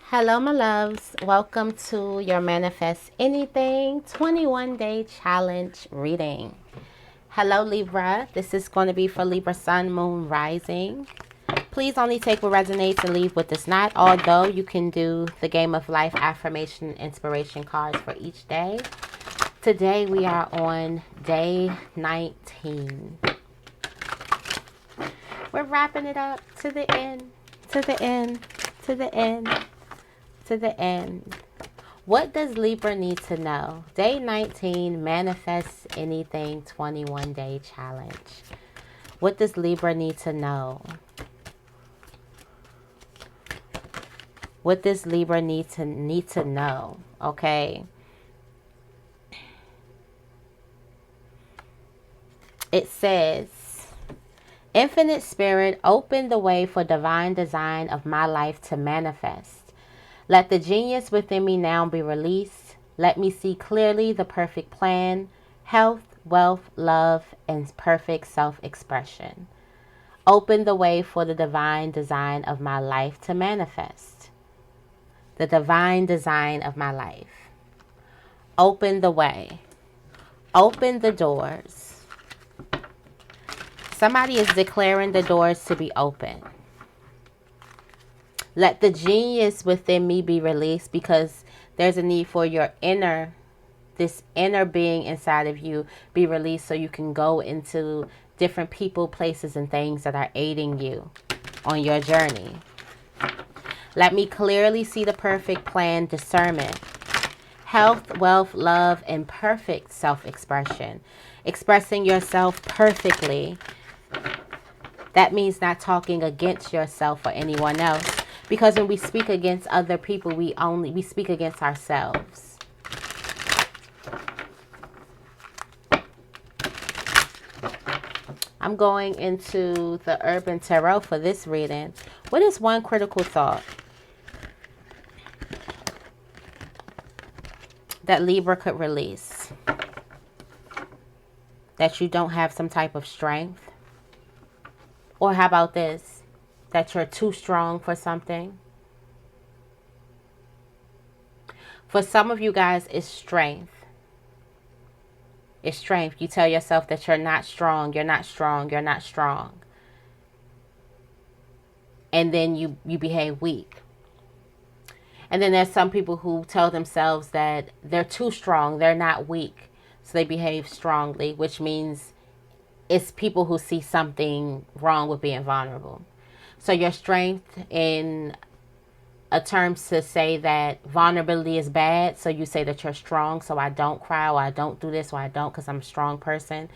Hello, my loves. Welcome to your Manifest Anything 21-day challenge reading. Hello, Libra. This is going to be for Libra Sun, Moon, Rising. Please only take what resonates and leave what does not, although you can do the Game of Life affirmation inspiration cards for each day. Today we are on day 19. We're wrapping it up to the end, to the end, to the end. To the end. What does Libra need to know? Day 19, Manifest Anything 21-day challenge. What does Libra need to know? What does Libra need to know? Okay. It says, Infinite Spirit, open the way for divine design of my life to manifest. Let the genius within me now be released. Let me see clearly the perfect plan, health, wealth, love, and perfect self-expression. Open the way for the divine design of my life to manifest. The divine design of my life. Open the way. Open the doors. Somebody is declaring the doors to be open. Let the genius within me be released, because there's a need for this inner being inside of you be released so you can go into different people, places, and things that are aiding you on your journey. Let me clearly see the perfect plan, discernment, health, wealth, love, and perfect self-expression. Expressing yourself perfectly. That means not talking against yourself or anyone else. Because when we speak against other people, we speak against ourselves. I'm going into the Urban Tarot for this reading. What is one critical thought that Libra could release? That you don't have some type of strength? Or how about this? That you're too strong for something? For some of you guys, it's strength. It's strength. You tell yourself that you're not strong, you're not strong, you're not strong. And then you behave weak. And then there's some people who tell themselves that they're too strong, they're not weak, so they behave strongly, which means it's people who see something wrong with being vulnerable. So your strength in a term to say that vulnerability is bad. So you say that you're strong, so I don't cry, or I don't do this, or I don't because I'm a strong person.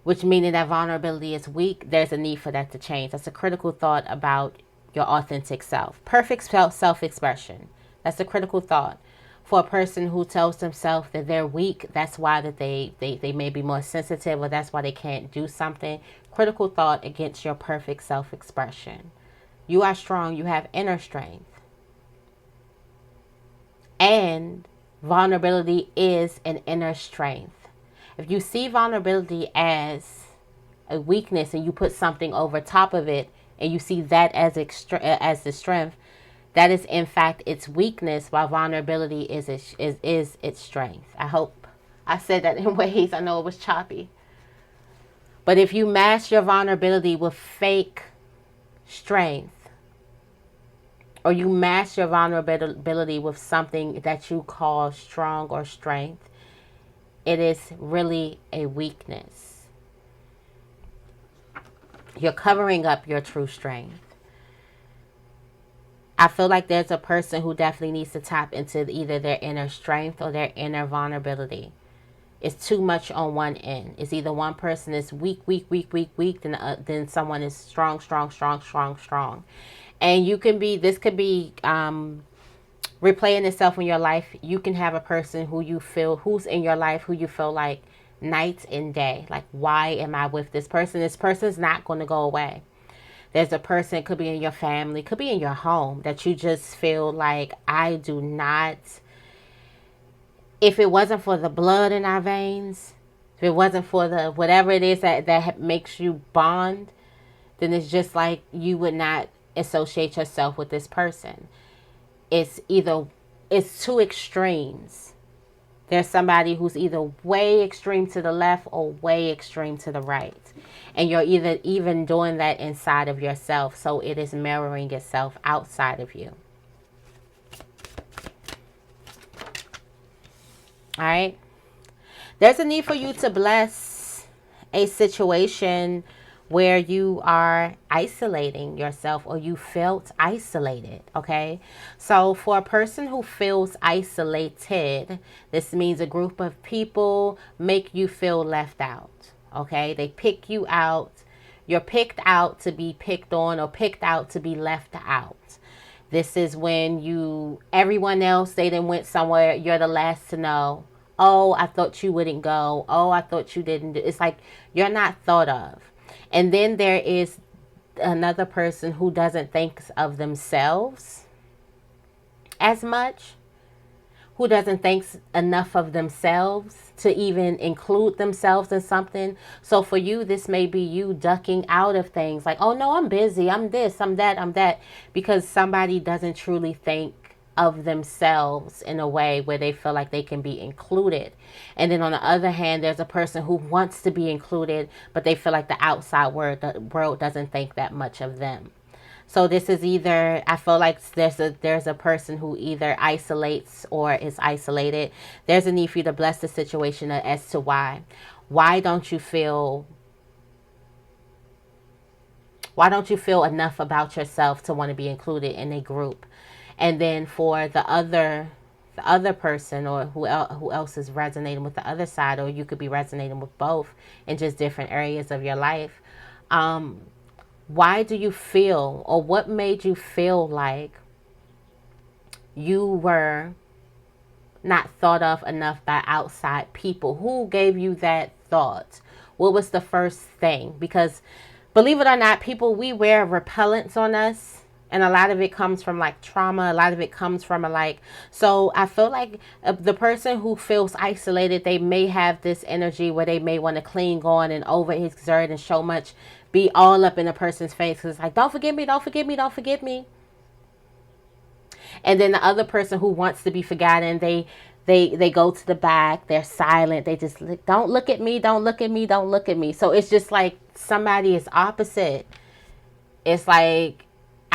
Which meaning that vulnerability is weak. There's a need for that to change. That's a critical thought about your authentic self. Perfect self-expression. That's a critical thought. For a person who tells themselves that they're weak, that's why that they may be more sensitive, or that's why they can't do something. Critical thought against your perfect self-expression. You are strong. You have inner strength. And vulnerability is an inner strength. If you see vulnerability as a weakness and you put something over top of it and you see that as the strength, that is in fact its weakness, while vulnerability is its strength. I hope I said that in ways. I know it was choppy. But if you mask your vulnerability with fake strength, or you mask your vulnerability with something that you call strong or strength, it is really a weakness. You're covering up your true strength. I feel like there's a person who definitely needs to tap into either their inner strength or their inner vulnerability. It's too much on one end. It's either one person is weak, then someone is strong. And this could be replaying itself in your life. You can have a person who's in your life who you feel like night and day. Like, why am I with this person? This person's not going to go away. There's a person, it could be in your family, could be in your home, that you just feel like, I do not, if it wasn't for the blood in our veins, if it wasn't for the whatever it is that makes you bond, then it's just like you would not associate yourself with this person. it's two extremes. There's somebody who's either way extreme to the left or way extreme to the right. And you're either even doing that inside of yourself. So it is mirroring itself outside of you. All right. There's a need for you to bless a situation where you are isolating yourself or you felt isolated, okay? So for a person who feels isolated, this means a group of people make you feel left out, okay? They pick you out. You're picked out to be picked on or picked out to be left out. This is when everyone else, they done went somewhere, you're the last to know. Oh, I thought you wouldn't go. Oh, I thought you didn't. It's like you're not thought of. And then there is another person who doesn't think of themselves as much, who doesn't think enough of themselves to even include themselves in something. So for you, this may be you ducking out of things like, oh no, I'm busy, I'm this, I'm that, because somebody doesn't truly think of themselves in a way where they feel like they can be included. And then on the other hand, there's a person who wants to be included, but they feel like the outside world doesn't think that much of them. So this is either, I feel like there's a person who either isolates or is isolated. There's a need for you to bless the situation as to why. Why don't you feel enough about yourself to want to be included in a group? And then for the other person, or who else is resonating with the other side, or you could be resonating with both in just different areas of your life. Why do you feel, or what made you feel like you were not thought of enough by outside people? Who gave you that thought? What was the first thing? Because believe it or not, people, we wear repellents on us. And a lot of it comes from like trauma. A lot of it comes from so I feel like the person who feels isolated, they may have this energy where they may want to cling on and overexert and so much, be all up in a person's face. Because it's like, don't forget me, don't forget me, don't forget me. And then the other person who wants to be forgotten, they go to the back, they're silent, they just, don't look at me, don't look at me, don't look at me. So it's just like somebody is opposite. It's like,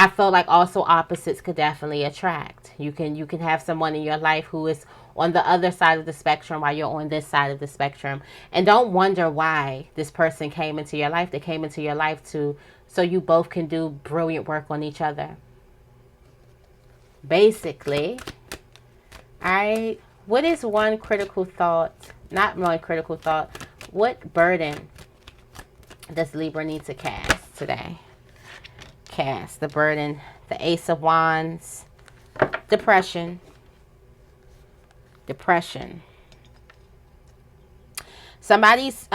I feel like also opposites could definitely attract. You can have someone in your life who is on the other side of the spectrum while you're on this side of the spectrum. And don't wonder why this person came into your life. They came into your life so you both can do brilliant work on each other. Basically, all right, what is one critical thought? Not one critical thought. What burden does Libra need to cast today? Cast the burden. The Ace of Wands. Depression. Somebody's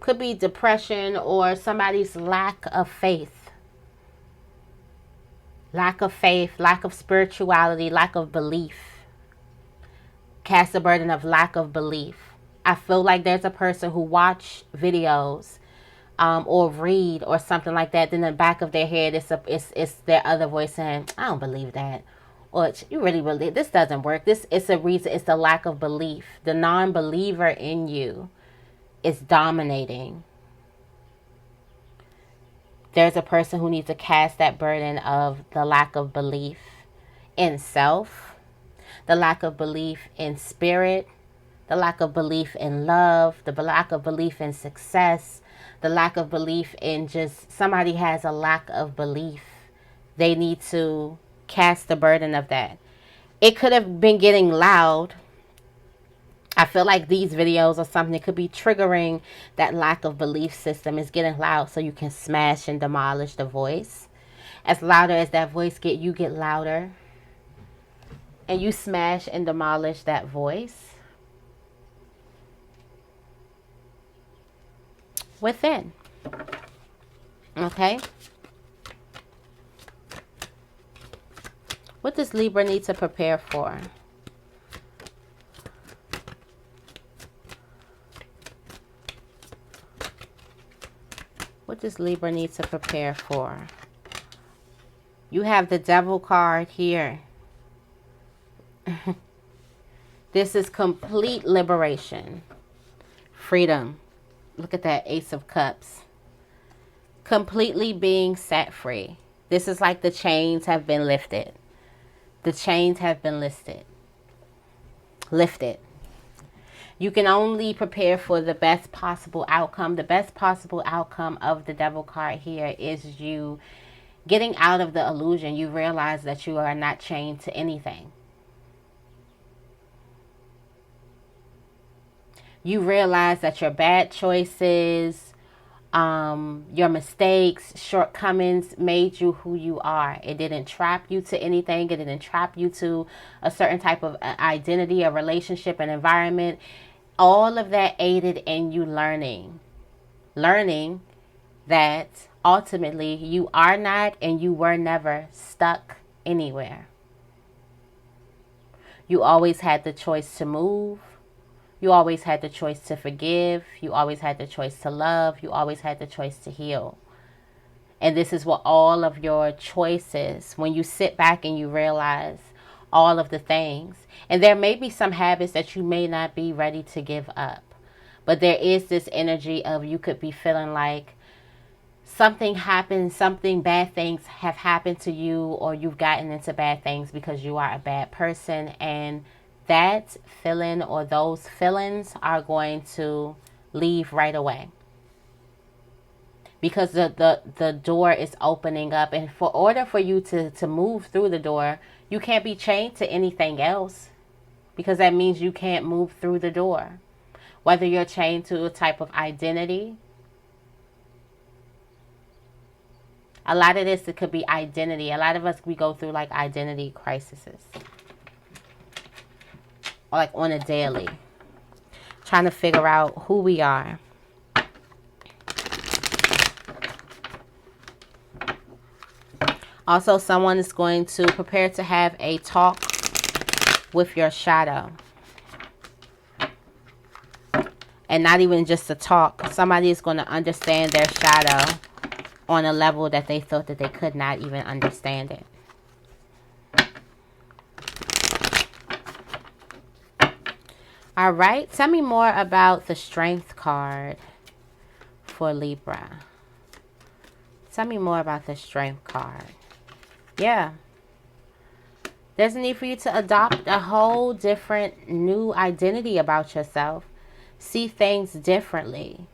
could be depression, or somebody's lack of faith, lack of spirituality, lack of belief. Cast the burden of lack of belief. I feel like there's a person who watch videos or read or something like that, then in the back of their head it's their other voice saying, I don't believe that, or you really this doesn't work. It's a reason. It's the lack of belief. The non-believer in you is dominating. There's a person who needs to cast that burden of the lack of belief in self, the lack of belief in spirit, the lack of belief in love, the lack of belief in success, the lack of belief in just, somebody has a lack of belief. They need to cast the burden of that. It could have been getting loud. I feel like these videos or something, it could be triggering that lack of belief system. Is getting loud so you can smash and demolish the voice. As louder as that voice you get louder. And you smash and demolish that voice within. Okay? What does Libra need to prepare for? What does Libra need to prepare for? You have the Devil card here. This is complete liberation. Freedom. Look at that Ace of Cups. Completely being set free. This is like the chains have been lifted. The chains have been lifted. You can only prepare for the best possible outcome. The best possible outcome of the Devil card here is you getting out of the illusion. You realize that you are not chained to anything. You realize that your bad choices, your mistakes, shortcomings made you who you are. It didn't trap you to anything. It didn't trap you to a certain type of identity, a relationship, an environment. All of that aided in you learning that ultimately you are not and you were never stuck anywhere. You always had the choice to move. You always had the choice to forgive. You always had the choice to love. You always had the choice to heal. And this is what all of your choices, when you sit back and you realize all of the things. And there may be some habits that you may not be ready to give up. But there is this energy of you could be feeling like something happened, something bad things have happened to you, or you've gotten into bad things because you are a bad person. And that feeling or those feelings are going to leave right away. Because the door is opening up. And for order for you to move through the door, you can't be chained to anything else. Because that means you can't move through the door. Whether you're chained to a type of identity. A lot of this, it could be identity. A lot of us, we go through like identity crises. Or like on a daily. Trying to figure out who we are. Also, someone is going to prepare to have a talk with your shadow. And not even just a talk. Somebody is going to understand their shadow on a level that they thought that they could not even understand it. All right. Tell me more about the Strength card for Libra. Tell me more about the Strength card. Yeah. There's a need for you to adopt a whole different new identity about yourself. See things differently.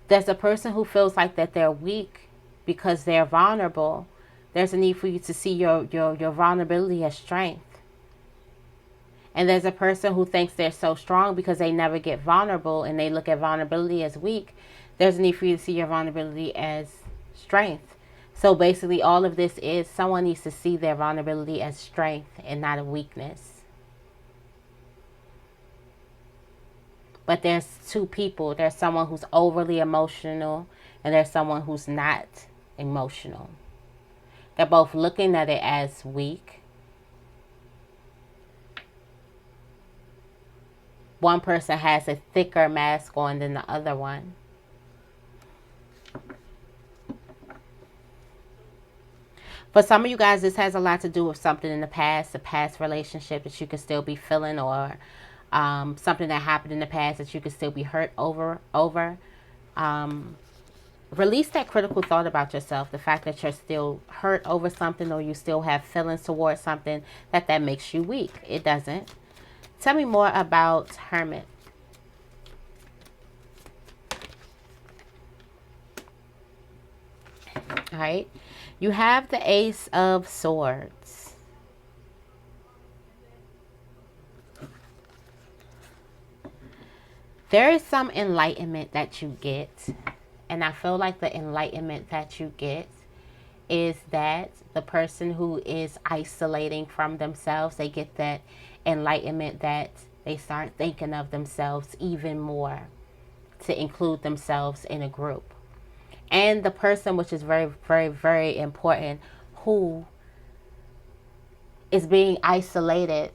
There's a person who feels like that they're weak because they're vulnerable. There's a need for you to see your vulnerability as strength. And there's a person who thinks they're so strong because they never get vulnerable and they look at vulnerability as weak. There's a need for you to see your vulnerability as strength. So basically all of this is someone needs to see their vulnerability as strength and not a weakness. But there's two people. There's someone who's overly emotional and there's someone who's not emotional. They're both looking at it as weak. One person has a thicker mask on than the other one. For some of you guys, this has a lot to do with something in the past, a past relationship that you could still be feeling, or something that happened in the past that you could still be hurt over. Release that critical thought about yourself. The fact that you're still hurt over something or you still have feelings towards something, that makes you weak. It doesn't. Tell me more about Hermit. All right. You have the Ace of Swords. There is some enlightenment that you get. And I feel like the enlightenment that you get is that the person who is isolating from themselves, they get that enlightenment that they start thinking of themselves even more to include themselves in a group. And the person, which is very, very, very important, who is being isolated,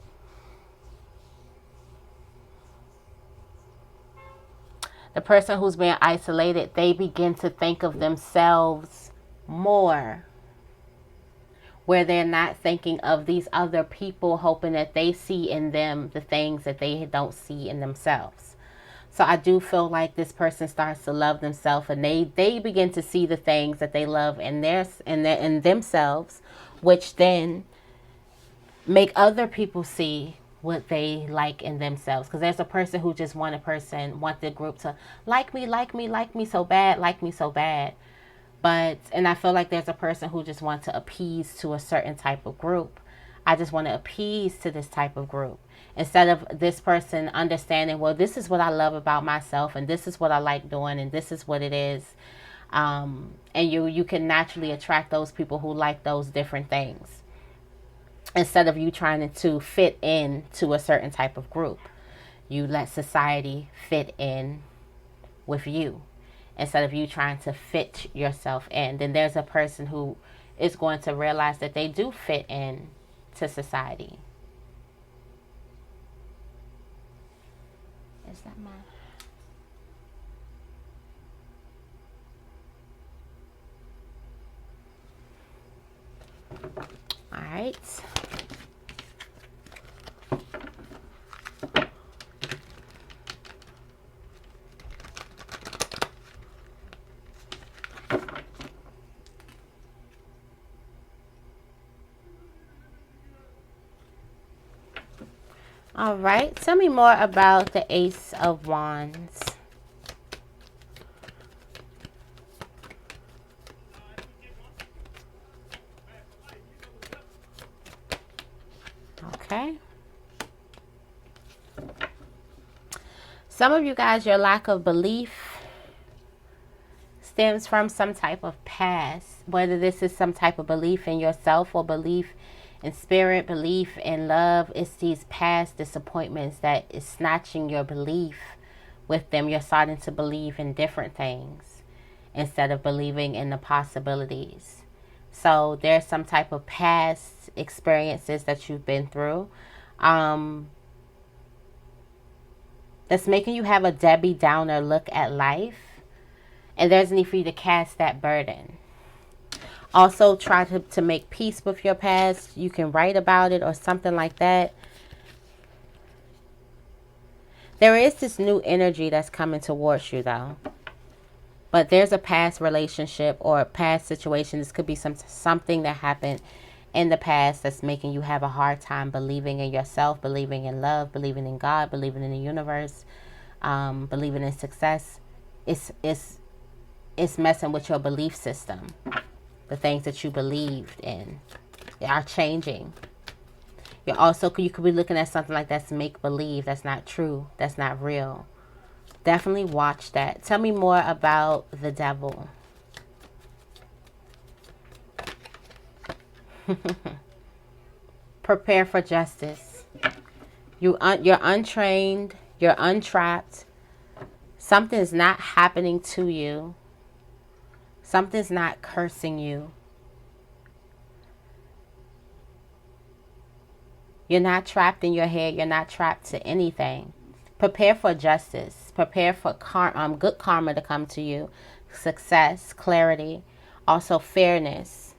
the person who's being isolated, they begin to think of themselves more. where they're not thinking of these other people, hoping that they see in them the things that they don't see in themselves. So I do feel like this person starts to love themselves, and they begin to see the things that they love in themselves, which then make other people see what they like in themselves. Because there's a person who just want the group to like me so bad, like me so bad. And I feel like there's a person who just wants to appease to a certain type of group. I just want to appease to this type of group. Instead of this person understanding, well, this is what I love about myself, and this is what I like doing, and this is what it is. And you can naturally attract those people who like those different things. Instead of you trying to fit in to a certain type of group, you let society fit in with you instead of you trying to fit yourself in. Then there's a person who is going to realize that they do fit in to society. Is that my... All right. All right, tell me more about the Ace of Wands. Okay. Some of you guys, your lack of belief stems from some type of past, whether this is some type of belief in yourself or belief in spirit, belief in love. It's these past disappointments that is snatching your belief with them. You're starting to believe in different things instead of believing in the possibilities. So there's some type of past experiences that you've been through that's making you have a Debbie Downer look at life. And there's a need for you to cast that burden. Also, try to make peace with your past. You can write about it or something like that. There is this new energy that's coming towards you, though. But there's a past relationship or a past situation. This could be something that happened in the past that's making you have a hard time believing in yourself, believing in love, believing in God, believing in the universe, believing in success. It's messing with your belief system. The things that you believed in are changing. You could be looking at something like that's make-believe. That's not true. That's not real. Definitely watch that. Tell me more about the devil. Prepare for justice. You're untrained. You're untrapped. Something's not happening to you. Something's not cursing you. You're not trapped in your head. You're not trapped to anything. Prepare for justice. Prepare for good karma to come to you. Success, clarity, also fairness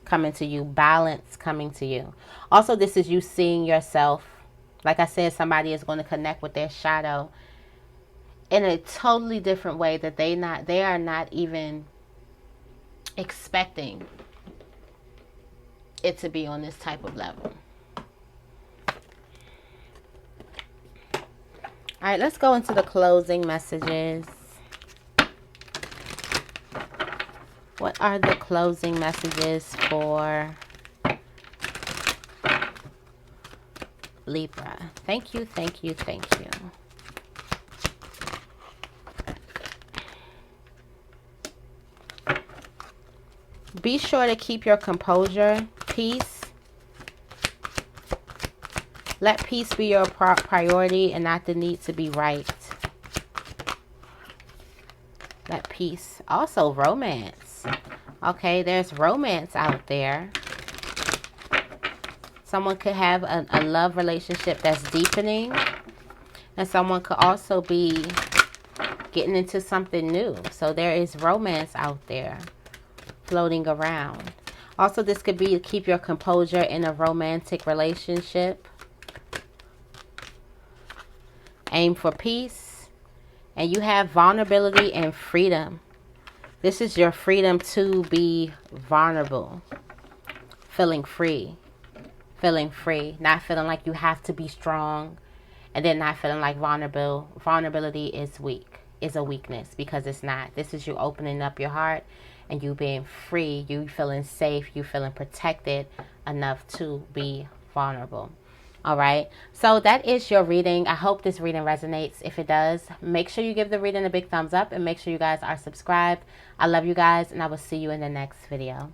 coming to you. Balance coming to you. Also, this is you seeing yourself. Like I said, somebody is going to connect with their shadow in a totally different way that they are not even expecting it to be on this type of level. All right, let's go into the closing messages. What are the closing messages for Libra? Thank you, thank you, thank you. Be sure to keep your composure. Peace. Let peace be your priority and not the need to be right. Let peace. Also, romance. Okay, there's romance out there. Someone could have a love relationship that's deepening. And someone could also be getting into something new. So there is romance out there floating around. Also, this could be to keep your composure in a romantic relationship. Aim for peace. And you have vulnerability and freedom. This is your freedom to be vulnerable. Feeling free. Feeling free. Not feeling like you have to be strong. And then not feeling like vulnerability is weak. Is a weakness, because it's not. This is you opening up your heart and you being free. You feeling safe. You feeling protected enough to be vulnerable. All right, so that is your reading. I hope this reading resonates. If it does, make sure you give the reading a big thumbs up and make sure you guys are subscribed. I love you guys, and I will see you in the next video.